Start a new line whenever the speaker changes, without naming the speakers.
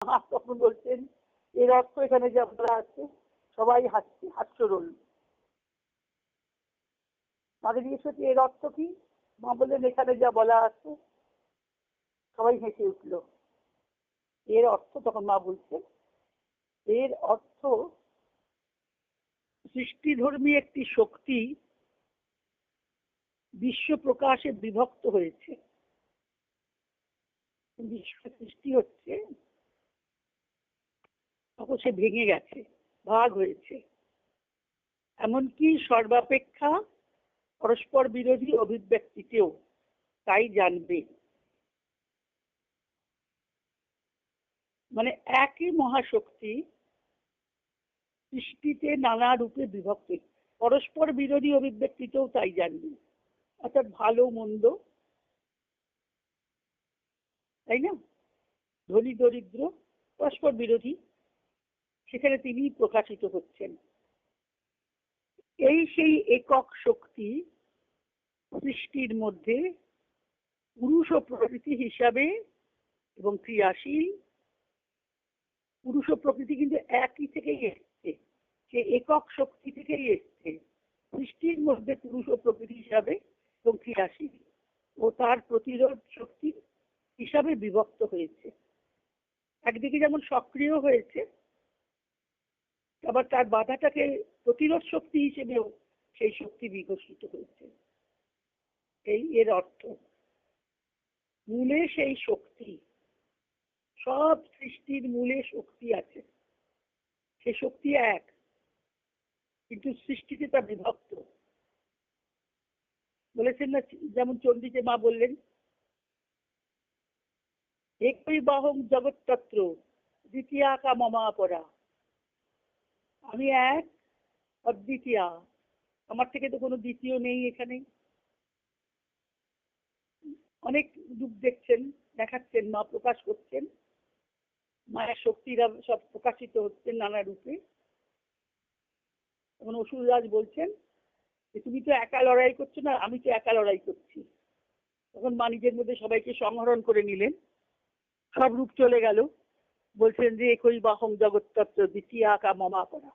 তখন বলছেন এর অর্থ এখানে যা বলা আছে, সবাই হাসছে, হাস্যরোল। মাকে জিজ্ঞেস করছি এর অর্থ কি? মা বললেন এখানে যা বলা আছে। সবাই হেসে উঠল। এর অর্থ, তখন মা বলছেন, এর অর্থ সৃষ্টিধর্মী একটি শক্তি বিশ্ব প্রকাশে বিভক্ত হয়েছে। বিশ্ব সৃষ্টি হচ্ছে, তখন সে ভেঙে গেছে, ভাগ হয়েছে। এমনকি সর্বাপেক্ষা পরস্পর বিরোধী অভিব্যক্তিতেও তাই জানবে। মানে একই মহাশক্তি সৃষ্টিতে নানা রূপে বিভক্ত, পরস্পর বিরোধী অভিব্যক্তিতেও তাই জানবে। অর্থাৎ ভালো মন্দ, তাই না, ধনী দরিদ্র পরস্পর বিরোধী, সেখানে তিনি প্রকাশিত হচ্ছেন। এই সেই একক শক্তি সৃষ্টির মধ্যে পুরুষ ও প্রকৃতি হিসাবে এবং ক্রিয়াশীল। পুরুষ ও প্রকৃতি কিন্তু একই থেকেই এসছে, সে একক শক্তি থেকেই এসছে। সৃষ্টির মধ্যে পুরুষ ও প্রকৃতি হিসাবে এবং ক্রিয়াশীল ও তার প্রতিরোধ শক্তি হিসাবে বিভক্ত হয়েছে। একদিকে যেমন সক্রিয় হয়েছে, আবার তার বাধাটাকে প্রতিরোধ শক্তি হিসেবেও সেই শক্তি বিকশিত হয়েছে। এই এর অর্থ। মূলে সেই শক্তি, সব সৃষ্টির মূলে শক্তি আছে, সে শক্তি এক, কিন্তু সৃষ্টিতে তা বিভক্ত। বলেছেন না, যেমন চণ্ডীকে মা বললেন একই বাহং জগৎতত্র দ্বিতীয়া কা মমাপরা। আমি এক, অদ্বিতীয়া, আমার থেকে তো কোনো দ্বিতীয় নেই এখানে। অনেক রূপ দেখছেন, দেখাচ্ছেন, মা প্রকাশ করছেন, মায়ের শক্তিরা সব প্রকাশিত হচ্ছেন নানা রূপে। তখন অসুররাজ বলছেন যে তুমি তো একা লড়াই করছো না, আমি তো একা লড়াই করছি। তখন মা নিজের মধ্যে সবাইকে সংহরণ করে নিলেন, সব রূপ চলে গেল। বলছেন যে একই বাহং জগৎতত্ত্ব দ্বিতীয়া কা মমাপরা।